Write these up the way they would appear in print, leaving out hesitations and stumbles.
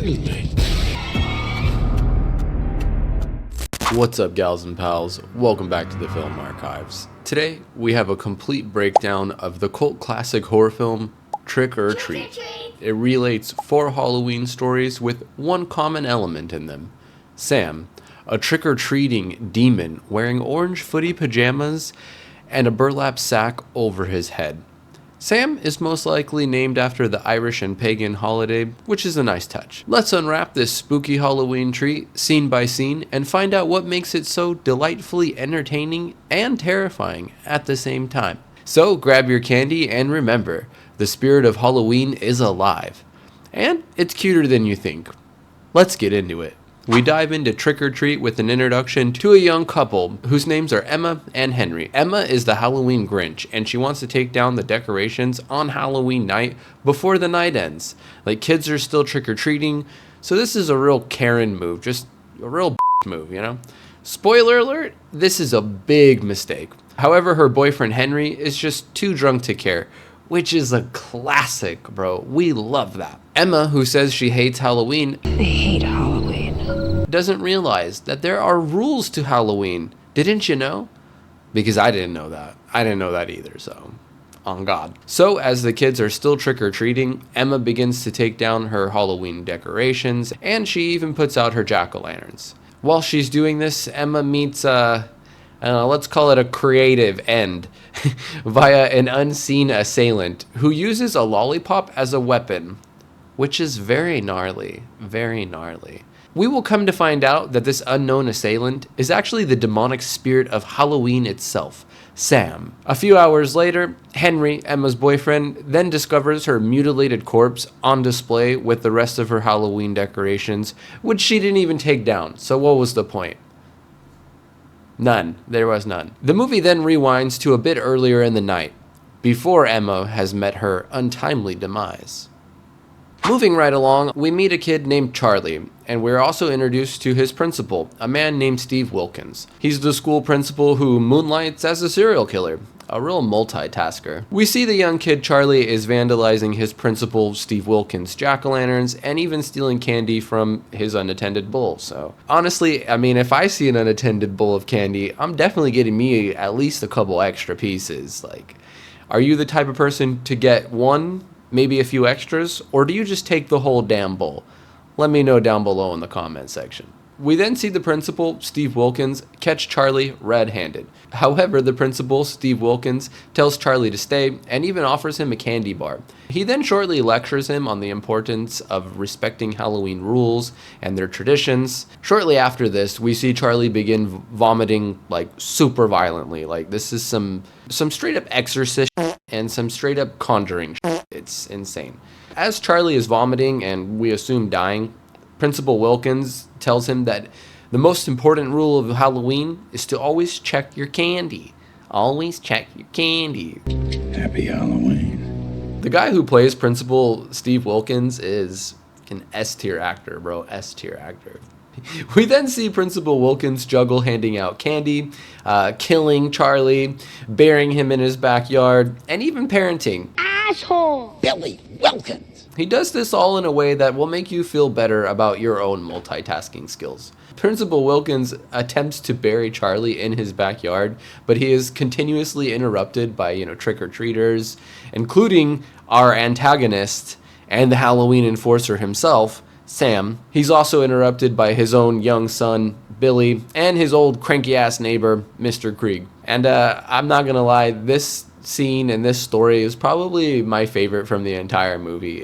everything. What's up, gals and pals? Welcome back to the Film Archives. Today, we have a complete breakdown of the cult classic horror film, Trick or Treat. It relates 4 Halloween stories with one common element in them. Sam, a trick-or-treating demon wearing orange footy pajamas and a burlap sack over his head. Sam is most likely named after the Irish and pagan holiday, which is a nice touch. Let's unwrap this spooky Halloween treat scene by scene and find out what makes it so delightfully entertaining and terrifying at the same time. So grab your candy and remember, the spirit of Halloween is alive. And it's cuter than you think. Let's get into it. We dive into Trick or Treat with an introduction to a young couple whose names are Emma and Henry. Emma is the Halloween Grinch, and she wants to take down the decorations on Halloween night before the night ends. Like, kids are still trick-or-treating, so this is a real Karen move, just a real move, you know? Spoiler alert, this is a big mistake. However, her boyfriend Henry is just too drunk to care, which is a classic, bro. We love that. Emma, who says she hates Halloween, They hate Halloween. doesn't realize that there are rules to Halloween. Didn't you know? Because I didn't know that. I didn't know that either, so on God. So as the kids are still trick-or-treating, Emma begins to take down her Halloween decorations, and she even puts out her jack-o'-lanterns. While she's doing this, Emma meets let's call it a creative end via an unseen assailant who uses a lollipop as a weapon, which is very gnarly, very gnarly. We will come to find out that this unknown assailant is actually the demonic spirit of Halloween itself, Sam. A few hours later, Henry, Emma's boyfriend, then discovers her mutilated corpse on display with the rest of her Halloween decorations, which she didn't even take down, so what was the point? None. There was none. The movie then rewinds to a bit earlier in the night, before Emma has met her untimely demise. Moving right along, we meet a kid named Charlie, and we're also introduced to his principal, a man named Steve Wilkins. He's the school principal who moonlights as a serial killer, a real multitasker. We see the young kid Charlie is vandalizing his principal, Steve Wilkins' jack-o'-lanterns, and even stealing candy from his unattended bowl. So honestly, I mean, if I see an unattended bowl of candy, I'm definitely getting me at least a couple extra pieces. Like, are you the type of person to get one, maybe a few extras, or do you just take the whole damn bowl? Let me know down below in the comment section. We then see the principal, Steve Wilkins, catch Charlie red-handed. However, the principal, Steve Wilkins, tells Charlie to stay and even offers him a candy bar. He then shortly lectures him on the importance of respecting Halloween rules and their traditions. Shortly after this, we see Charlie begin vomiting like super violently. Like, this is some straight up exorcist and some straight up conjuring. It's insane. As Charlie is vomiting and we assume dying, Principal Wilkins tells him that the most important rule of Halloween is to always check your candy. Always check your candy. Happy Halloween. The guy who plays Principal Steve Wilkins is an S-tier actor, bro. S-tier actor. We then see Principal Wilkins juggle handing out candy, killing Charlie, burying him in his backyard, and even parenting. Asshole! Billy Wilkins. He does this all in a way that will make you feel better about your own multitasking skills. Principal Wilkins attempts to bury Charlie in his backyard, but he is continuously interrupted by, trick-or-treaters, including our antagonist and the Halloween enforcer himself, Sam. He's also interrupted by his own young son, Billy, and his old cranky-ass neighbor, Mr. Krieg. And I'm not gonna lie, this scene and this story is probably my favorite from the entire movie.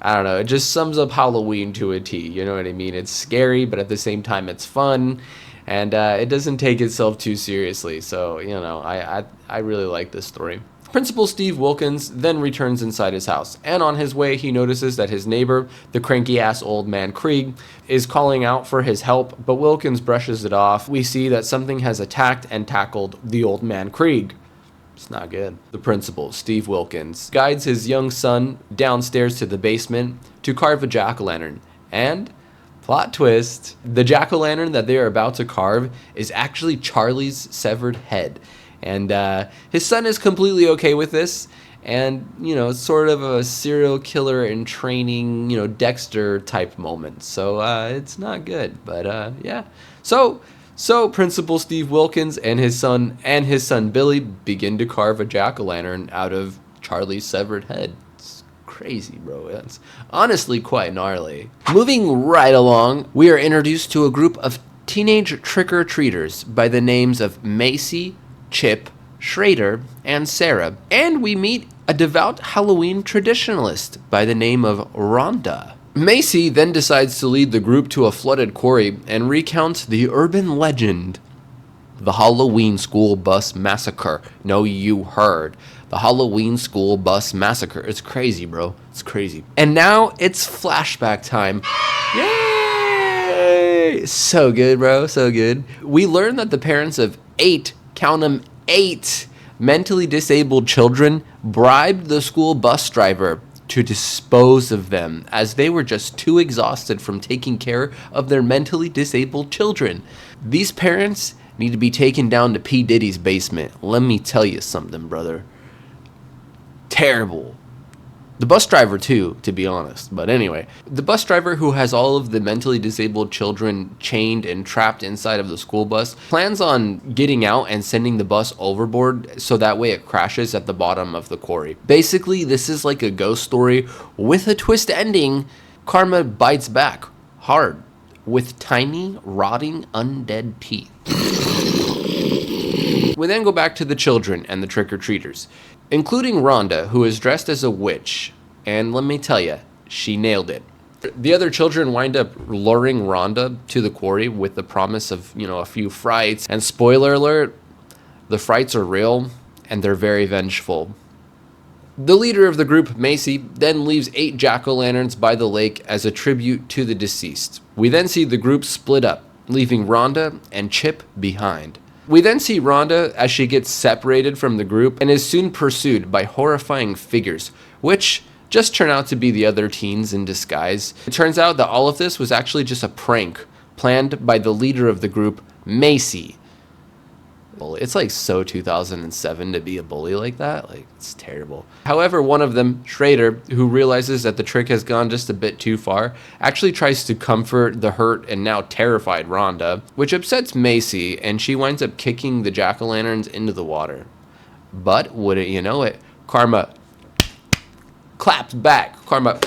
I don't know, it just sums up Halloween to a T, you know what I mean? It's scary, but at the same time it's fun, and it doesn't take itself too seriously, so, I really like this story. Principal Steve Wilkins then returns inside his house, and on his way he notices that his neighbor, the cranky-ass old man Krieg, is calling out for his help, but Wilkins brushes it off. We see that something has attacked and tackled the old man Krieg. It's not good. The principal, Steve Wilkins, guides his young son downstairs to the basement to carve a jack-o'-lantern. And, plot twist, the jack-o'-lantern that they are about to carve is actually Charlie's severed head. And his son is completely okay with this, and, you know, sort of a serial killer in training, you know, Dexter type moment. So it's not good, but yeah. So Principal Steve Wilkins and his son Billy begin to carve a jack-o'-lantern out of Charlie's severed head. It's crazy, bro. It's honestly quite gnarly. Moving right along, we are introduced to a group of teenage trick-or-treaters by the names of Macy, Chip, Schrader, and Sarah, and we meet a devout Halloween traditionalist by the name of Rhonda. Macy then decides to lead the group to a flooded quarry and recounts the urban legend, the Halloween school bus massacre. No, you heard. The Halloween school bus massacre. It's crazy, bro. It's crazy. And now it's flashback time. Yay! So good, bro. So good. We learn that the parents of 8, count them, 8 mentally disabled children bribed the school bus driver to dispose of them as they were just too exhausted from taking care of their mentally disabled children. These parents need to be taken down to P. Diddy's basement. Let me tell you something, brother. Terrible. The bus driver too, to be honest. But anyway, the bus driver, who has all of the mentally disabled children chained and trapped inside of the school bus, plans on getting out and sending the bus overboard so that way it crashes at the bottom of the quarry. Basically, this is like a ghost story with a twist ending. Karma bites back hard with tiny, rotting, undead teeth. We then go back to the children and the trick-or-treaters, including Rhonda, who is dressed as a witch, and let me tell you, she nailed it. The other children wind up luring Rhonda to the quarry with the promise of, you know, a few frights, and spoiler alert, the frights are real, and they're very vengeful. The leader of the group, Macy, then leaves 8 jack-o'-lanterns by the lake as a tribute to the deceased. We then see the group split up, leaving Rhonda and Chip behind. We then see Rhonda as she gets separated from the group and is soon pursued by horrifying figures, which just turn out to be the other teens in disguise. It turns out that all of this was actually just a prank planned by the leader of the group, Macy. It's like so 2007 to be a bully like that. Like, it's terrible. However, one of them, Schrader, who realizes that the trick has gone just a bit too far, actually tries to comfort the hurt and now terrified Rhonda, which upsets Macy, and she winds up kicking the jack-o'-lanterns into the water. But, wouldn't you know it, Karma claps back. Karma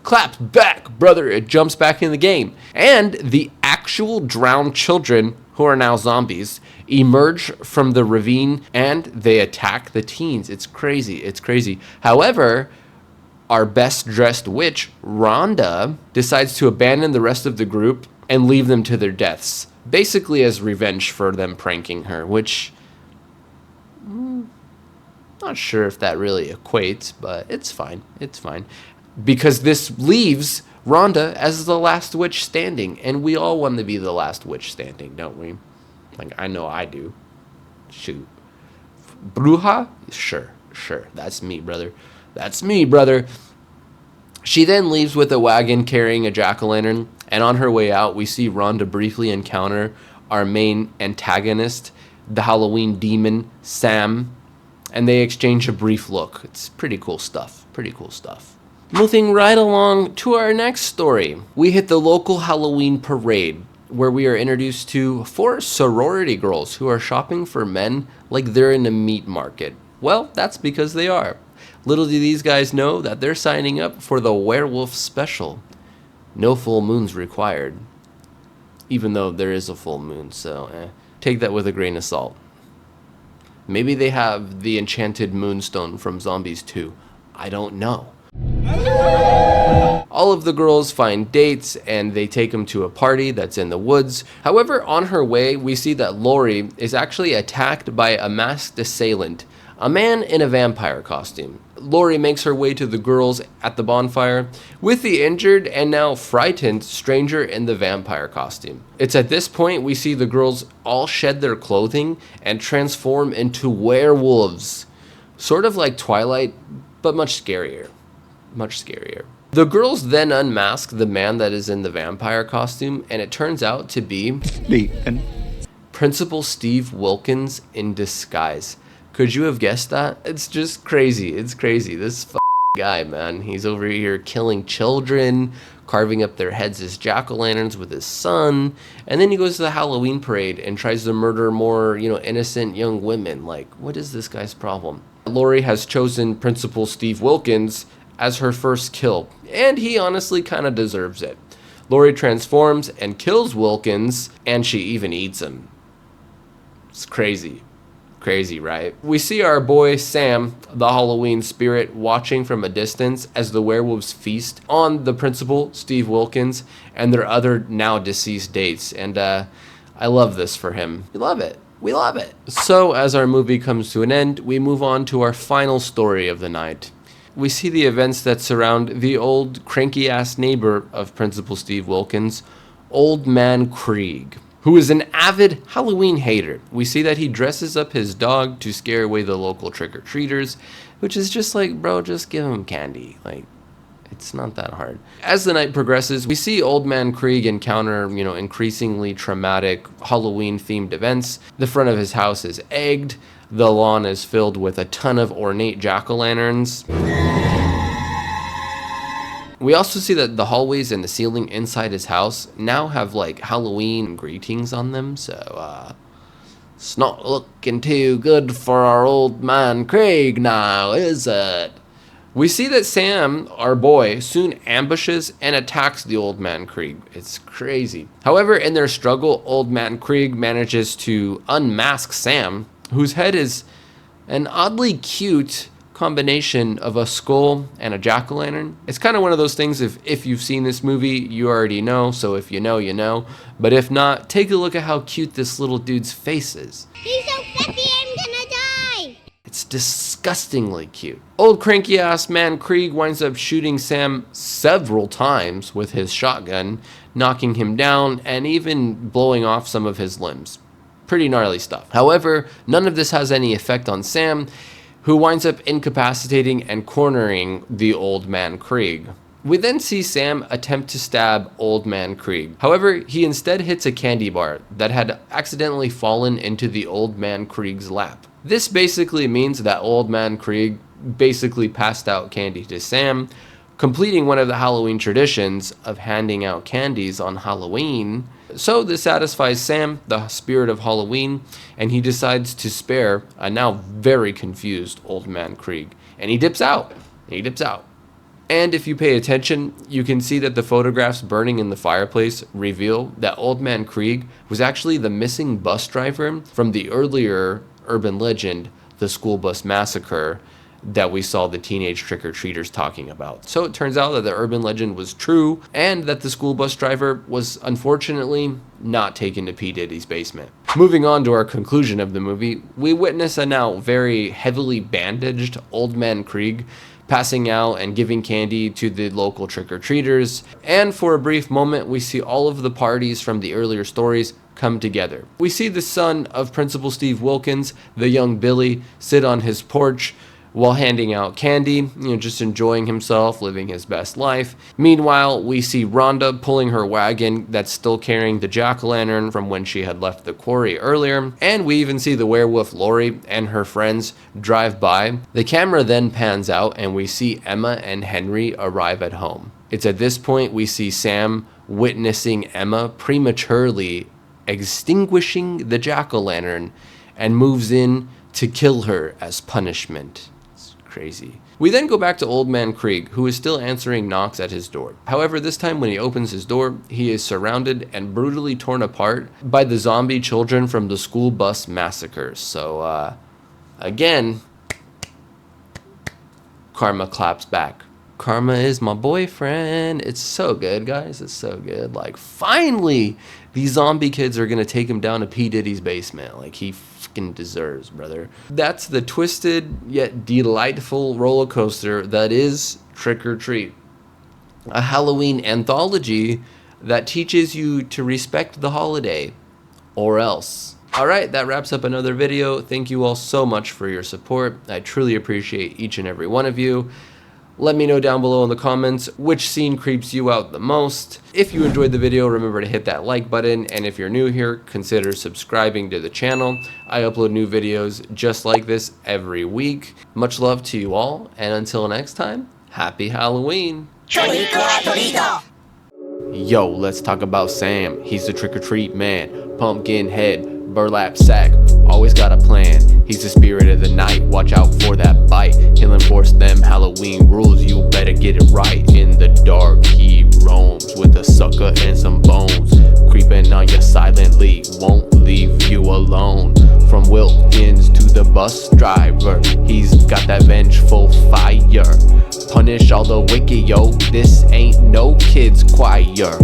claps back, brother. It jumps back in the game. And the actual drowned children, who are now zombies, emerge from the ravine and they attack the teens. It's crazy. It's crazy. However, our best dressed witch, Rhonda, decides to abandon the rest of the group and leave them to their deaths, basically as revenge for them pranking her, which not sure if that really equates, but it's fine. It's fine. Because this leaves Rhonda as the last witch standing, and we all want to be the last witch standing, don't we? Like, I know I do. Shoot. Bruja? Sure. That's me, brother. That's me, brother. She then leaves with a wagon carrying a jack-o'-lantern, and on her way out, we see Rhonda briefly encounter our main antagonist, the Halloween demon, Sam, and they exchange a brief look. It's pretty cool stuff. Pretty cool stuff. Moving right along to our next story, we hit the local Halloween parade, where we are introduced to 4 sorority girls who are shopping for men like they're in a meat market. Well, that's because they are. Little do these guys know that they're signing up for the werewolf special. No full moons required. Even though there is a full moon, so take that with a grain of salt. Maybe they have the enchanted moonstone from Zombies 2. I don't know. All of the girls find dates and they take them to a party that's in the woods. However, on her way, we see that Lori is actually attacked by a masked assailant, a man in a vampire costume. Lori makes her way to the girls at the bonfire with the injured and now frightened stranger in the vampire costume. It's at this point we see the girls all shed their clothing and transform into werewolves. Sort of like Twilight, but much scarier. Much scarier. The girls then unmask the man that is in the vampire costume, and it turns out to be Principal Steve Wilkins in disguise. Could you have guessed that? It's just crazy. It's crazy. This guy, man. He's over here killing children, carving up their heads as jack-o'-lanterns with his son, and then he goes to the Halloween parade and tries to murder more, innocent young women. Like, what is this guy's problem? Laurie has chosen Principal Steve Wilkins as her first kill, and he honestly kind of deserves it. Laurie transforms and kills Wilkins, and she even eats him. It's crazy. Crazy, right? We see our boy Sam, the Halloween spirit, watching from a distance as the werewolves feast on the principal, Steve Wilkins, and their other now deceased dates. And I love this for him. We love it. We love it. So as our movie comes to an end, we move on to our final story of the night. We see the events that surround the old cranky-ass neighbor of Principal Steve Wilkins, Old Man Krieg, who is an avid Halloween hater. We see that he dresses up his dog to scare away the local trick-or-treaters, which is just like, bro, just give him candy. Like, it's not that hard. As the night progresses, we see Old Man Krieg encounter, increasingly traumatic Halloween-themed events. The front of his house is egged. The lawn is filled with a ton of ornate jack-o'-lanterns. We also see that the hallways and the ceiling inside his house now have like Halloween greetings on them, so it's not looking too good for our Old Man Krieg now, is it? We see that Sam, our boy, soon ambushes and attacks the Old Man Krieg. It's crazy. However, in their struggle, Old Man Krieg manages to unmask Sam, whose head is an oddly cute combination of a skull and a jack-o'-lantern. It's kind of one of those things, if you've seen this movie, you already know, so if you know, you know. But if not, take a look at how cute this little dude's face is. He's so fluffy, I'm gonna die! It's disgustingly cute. Old cranky-ass man Krieg winds up shooting Sam several times with his shotgun, knocking him down and even blowing off some of his limbs. Pretty gnarly stuff. However, none of this has any effect on Sam, who winds up incapacitating and cornering the Old Man Krieg. We then see Sam attempt to stab Old Man Krieg. However, he instead hits a candy bar that had accidentally fallen into the Old Man Krieg's lap. This basically means that Old Man Krieg basically passed out candy to Sam, completing one of the Halloween traditions of handing out candies on Halloween. So this satisfies Sam, the spirit of Halloween, and he decides to spare a now very confused Old Man Krieg. And he dips out. And if you pay attention, you can see that the photographs burning in the fireplace reveal that Old Man Krieg was actually the missing bus driver from the earlier urban legend, the school bus massacre, that we saw the teenage trick-or-treaters talking about. So it turns out that the urban legend was true, and that the school bus driver was unfortunately not taken to P. Diddy's basement. Moving on to our conclusion of the movie, we witness a now very heavily bandaged Old Man Krieg passing out and giving candy to the local trick-or-treaters, and for a brief moment we see all of the parties from the earlier stories come together. We see the son of Principal Steve Wilkins, the young Billy, sit on his porch while handing out candy, just enjoying himself, living his best life. Meanwhile, we see Rhonda pulling her wagon that's still carrying the jack-o'-lantern from when she had left the quarry earlier, and we even see the werewolf Laurie and her friends drive by. The camera then pans out and we see Emma and Henry arrive at home. It's at this point we see Sam witnessing Emma prematurely extinguishing the jack-o'-lantern and moves in to kill her as punishment. Crazy. We then go back to Old Man Krieg, who is still answering knocks at his door. However, this time when he opens his door, he is surrounded and brutally torn apart by the zombie children from the school bus massacres. So, again, karma claps back. Karma is my boyfriend. It's so good, guys. It's so good. Like, finally, these zombie kids are going to take him down to P. Diddy's basement. Like, he fucking deserves, brother. That's the twisted yet delightful roller coaster that is Trick-or-Treat. A Halloween anthology that teaches you to respect the holiday, or else. Alright, that wraps up another video. Thank you all so much for your support. I truly appreciate each and every one of you. Let me know down below in the comments which scene creeps you out the most. If you enjoyed the video, remember to hit that like button, and if you're new here, consider subscribing to the channel. I upload new videos just like this every week. Much love to you all, and until next time, happy Halloween! Yo, let's talk about Sam. He's the trick-or-treat man. Pumpkin head, burlap sack, always got a plan. He's the spirit of the night, watch out for that bite. He'll enforce them Halloween rules, you better get it right. In the dark he roams with a sucker and some bones, creeping on you silently, won't leave you alone. From Wilkins to the bus driver, he's got that vengeful fire. Punish all the wicked, yo, this ain't no kids choir.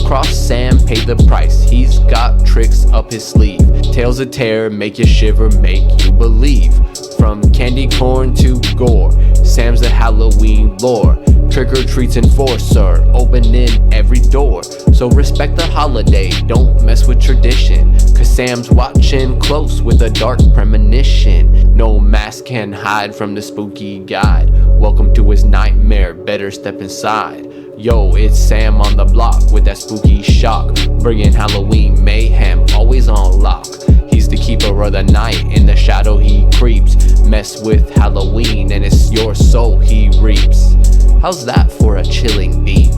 Cross Sam, pay the price, he's got tricks up his sleeve. Tales of terror, make you shiver, make you believe. From candy corn to gore, Sam's the Halloween lore. Trick-or-treat's enforcer, opening every door. So respect the holiday, don't mess with tradition, cause Sam's watching close with a dark premonition. No mask can hide from the spooky guide. Welcome to his nightmare, better step inside. Yo, it's Sam on the block with that spooky shock, bringing Halloween mayhem, always on lock. He's the keeper of the night, in the shadow he creeps. Mess with Halloween and it's your soul he reaps. How's that for a chilling beat?